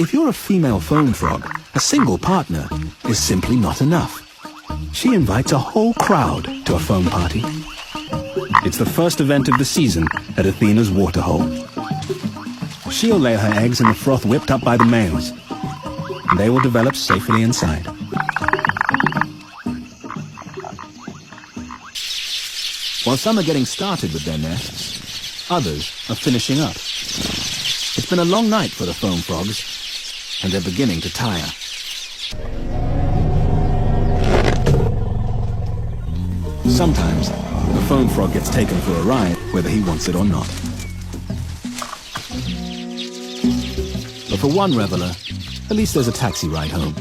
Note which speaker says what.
Speaker 1: If you're a female foam frog, a single partner is simply not enough. She invites a whole crowd to a foam party. It's the first event of the season at Athena's waterhole. She'll lay her eggs in the froth whipped up by the males, and they will develop safely inside. While some are getting started with their nests, others are finishing up. It's been a long night for the foam frogs, and they're beginning to tire. Sometimes, the foam frog gets taken for a ride, whether he wants it or not. But for one reveler, at least there's a taxi ride home.